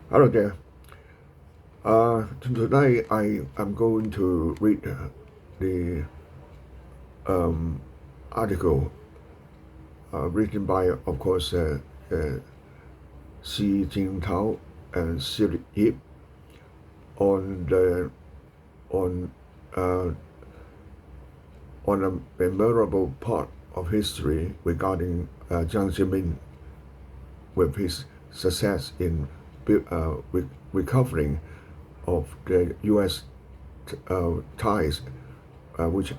Hello there. Tonight I am going to read the um, article written by, of course, uh, Xi Jingtao and Siri Yip on the on uh, on a memorable part of history regarding Jiang Zemin with his success in recovering of the U.S. ties, which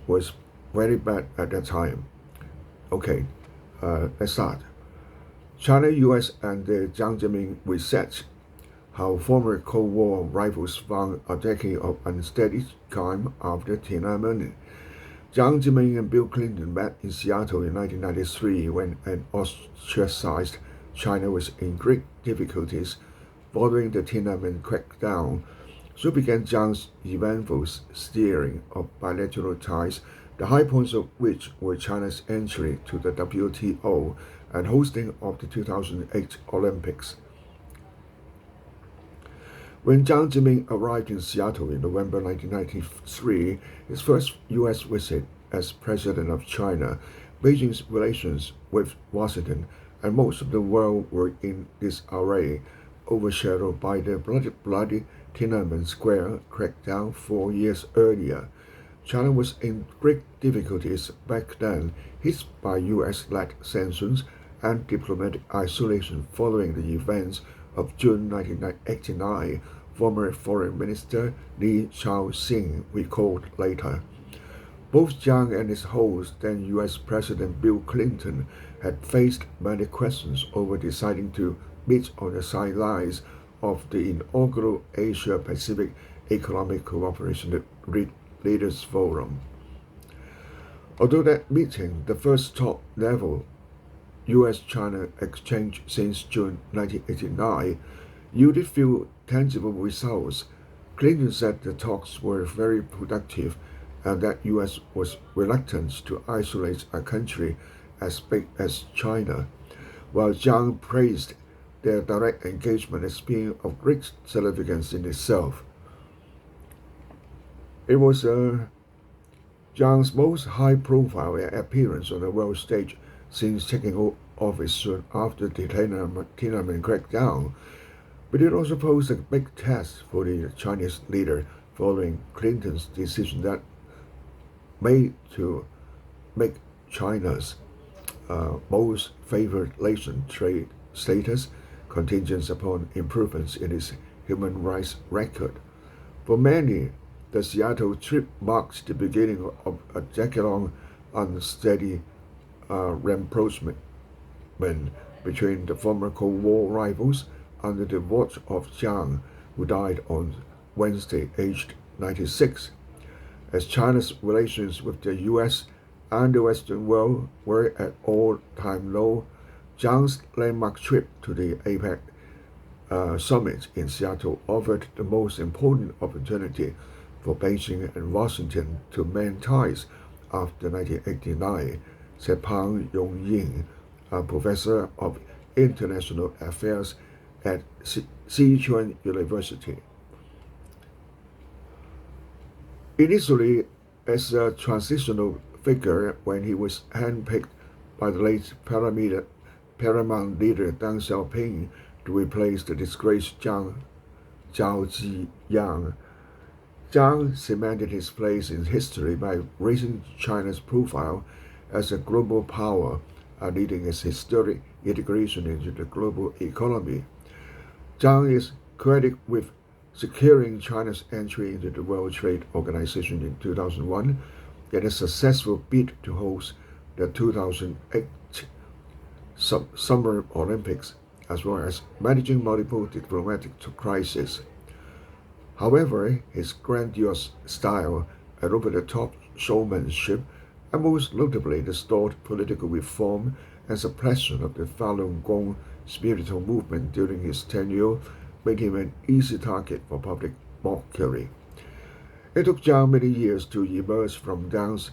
was very bad at that time. Okay, let's start. China, U.S., and the Jiang Zemin research how former Cold War rivals found a decade of unsteady climb after Tiananmen. Jiang Zemin and Bill Clinton met in Seattle in 1993 when an ostracized China was in great difficulties following the Tiananmen crackdown. So began Jiang's eventful steering of bilateral ties, the high points of which were China's entry to the WTO and hosting of the 2008 Olympics. When Jiang Zemin arrived in Seattle in November 1993, his first U.S. visit as president of China, Beijing's relations with Washington and most of the world were in disarray, overshadowed by the bloody Tiananmen Square crackdown 4 years earlier. China was in great difficulties back then, hit by U.S.-led sanctions and diplomatic isolation following the events of June 1989, former Foreign Minister Li Chao-shing recalled later. Both Jiang and his host, then U.S. President Bill Clinton, had faced many questions over deciding to meet on the sidelines of the inaugural Asia-Pacific Economic Cooperation Leaders Forum. Although that meeting, the first top-level U.S.-China exchange since June 1989, yielded few tangible results, Clinton said the talks were very productive and that U.S. was reluctant to isolate a country as big as China, while Jiang praised their direct engagement as being of great significance in itself. It was Jiang's most high-profile appearance on the world stage since taking office soon after the Tiananmen crackdown, but it also posed a big test for the Chinese leader following Clinton's decision that made to make China's most favored nation trade status contingent upon improvements in its human rights record. For many, the Seattle trip marked the beginning of a decade-long unsteady rapprochement between the former Cold War rivals under the watch of Jiang, who died on Wednesday, aged 96. As China's relations with the U.S. and the Western world were at all-time low, Jiang's landmark trip to the APEC summit in Seattle offered the most important opportunity for Beijing and Washington to mend ties after 1989, said Pang Yongying, a professor of international affairs at Sichuan University. Initially, as a transitional figure when he was handpicked by the late Paramount leader Deng Xiaoping to replace the disgraced Zhao Ziyang, Jiang cemented his place in history by raising China's profile as a global power and leading its historic integration into the global economy. Jiang is credited with securing China's entry into the World Trade Organization in 2001 and a successful bid to host the 2008 Summer Olympics, as well as managing multiple diplomatic crises. However, his grandiose style and over-the-top showmanship, and most notably the stalled political reform and suppression of the Falun Gong spiritual movement during his tenure, made him an easy target for public mockery. It took Jiang many years to emerge from Deng's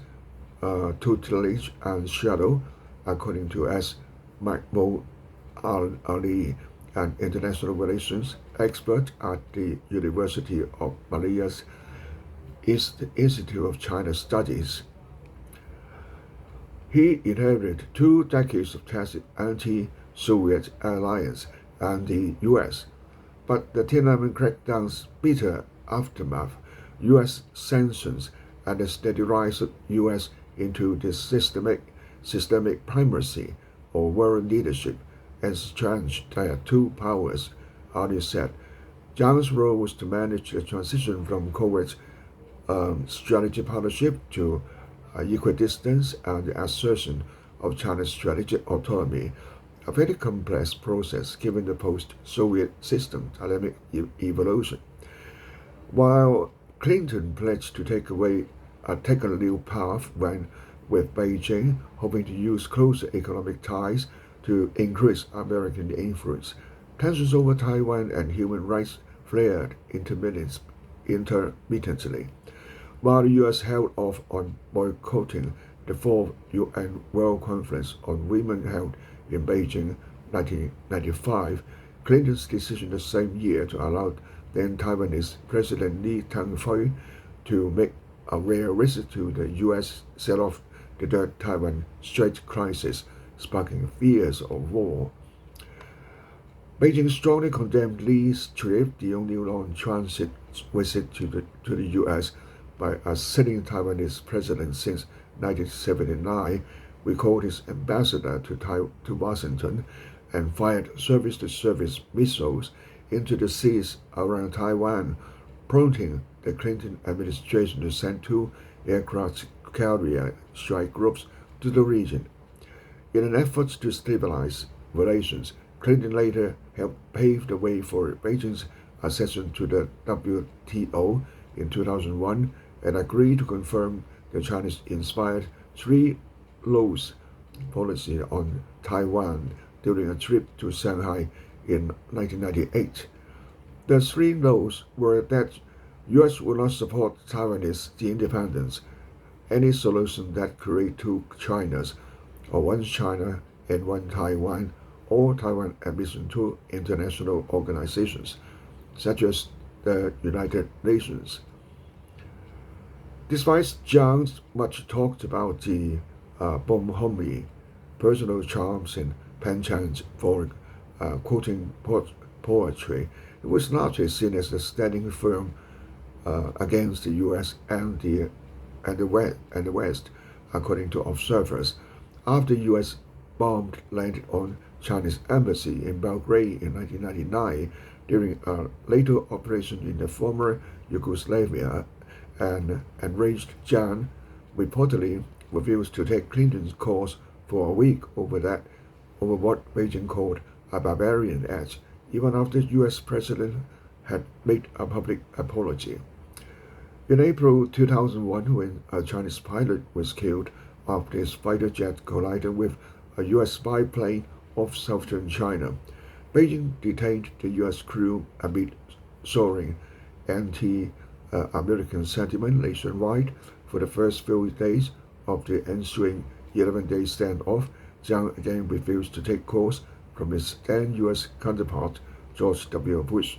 tutelage and shadow, according to S. Mahmoud Ali, and international relations expert at the University of Malaya's Institute of China Studies. He inherited 2 decades of tacit anti-Soviet alliance and the U.S., but the Tiananmen crackdown's bitter aftermath, U.S. sanctions, and the steady rise of U.S. into the systemic primacy or world leadership as challenged their 2 powers. Ali said, Jiang's role was to manage the transition from covert strategic partnership to equidistance and the assertion of China's strategic autonomy, a very complex process given the post-Soviet system dynamic evolution. While Clinton pledged to take a new path when with Beijing, hoping to use closer economic ties to increase American influence, tensions over Taiwan and human rights flared intermittently. While the U.S. held off on boycotting the 4th UN World Conference on Women held in Beijing 1995, Clinton's decision the same year to allow then Taiwanese President Lee Teng-hui to make a rare visit to the U.S. set off the third Taiwan Strait crisis, sparking fears of war. Beijing strongly condemned Lee's trip, the only long-transit visit to the U.S. by a sitting Taiwanese president since 1979, recalled his ambassador to Washington, and fired surface-to-surface missiles into the seas around Taiwan, prompting the Clinton administration to send 2 aircraft carrier strike groups to the region. In an effort to stabilize relations, Clinton later helped pave the way for Beijing's accession to the WTO in 2001 and agreed to confirm the Chinese-inspired 3 laws policy on Taiwan during a trip to Shanghai in 1998. The 3 laws were that U.S. would not support Taiwanese independence, any solution that create 2 Chinas, or 1 China and 1 Taiwan, or Taiwan admission to international organizations, such as the United Nations. Despite Jiang's much talked about the bonhomie, personal charms, and penchant for quoting poetry, it was largely seen as a standing firm against the U.S. and the West, according to observers. After the U.S. bomb landed on Chinese embassy in Belgrade in 1999 during a later operation in the former Yugoslavia, and enraged Jiang reportedly refused to take Clinton's calls for a week over what Beijing called a barbarian act, even after the U.S. president had made a public apology. In April 2001, when a Chinese pilot was killed after his fighter jet collided with a U.S. spy plane off southern China, Beijing detained the U.S. crew amid soaring anti-American sentiment nationwide. For the first few days of the ensuing 11-day standoff, Jiang again refused to take calls from his then U.S. counterpart, George W. Bush.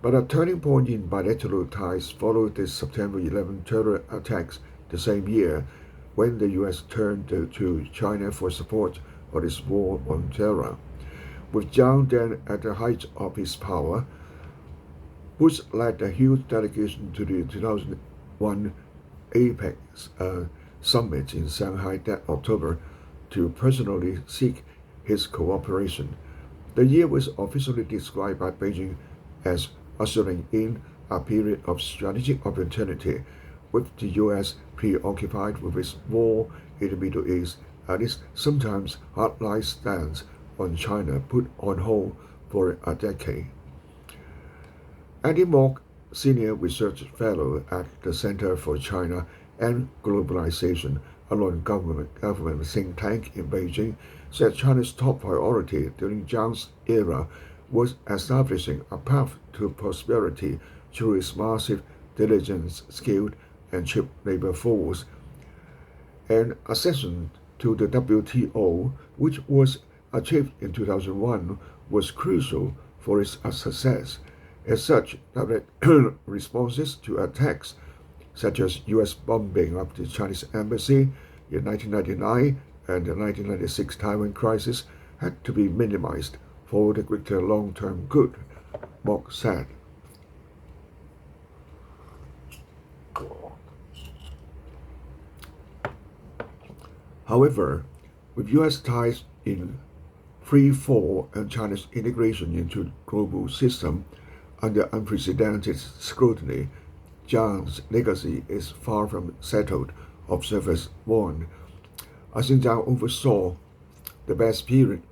But a turning point in bilateral ties followed the September 11 terror attacks the same year, when the U.S. turned to China for support of its war on terror. With Jiang then at the height of his power, Bush led a huge delegation to the 2001 APEC summit in Shanghai that October to personally seek his cooperation. The year was officially described by Beijing as ushering in a period of strategic opportunity, with the U.S. preoccupied with its war in the Middle East and its sometimes hardline stance on China put on hold for a decade. Andy Mock, senior research fellow at the Center for China and Globalization, a non-government think tank in Beijing, said China's top priority during Jiang's era was establishing a path to prosperity through its massive, diligent, skilled, and cheap labor force. An accession to the WTO, which was achieved in 2001 was crucial for its success. As such, direct responses to attacks such as U.S. bombing of the Chinese embassy in 1999 and the 1996 Taiwan crisis had to be minimized for the greater long-term good, Mok said. However, with U.S. ties in free fall and China's integration into the global system under unprecedented scrutiny, Jiang's legacy is far from settled, observers warn. Xinjiang oversaw the best period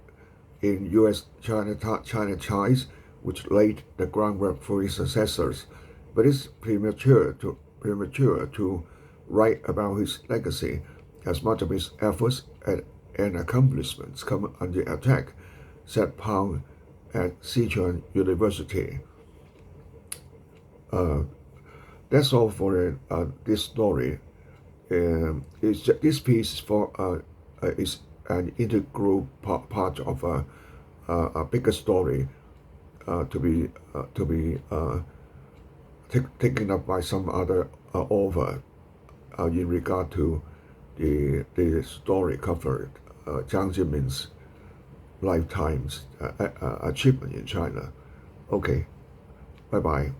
in U.S.-China ties, which laid the groundwork for its successors, but it's premature to write about his legacy, as much of his efforts and accomplishments come under attack, said Pang at Sichuan University. That's all for this story. This piece is an integral part of a bigger story to be taken up by some other author in regard to the story covered Jiang Zemin's lifetime's achievement in China. Okay, bye bye.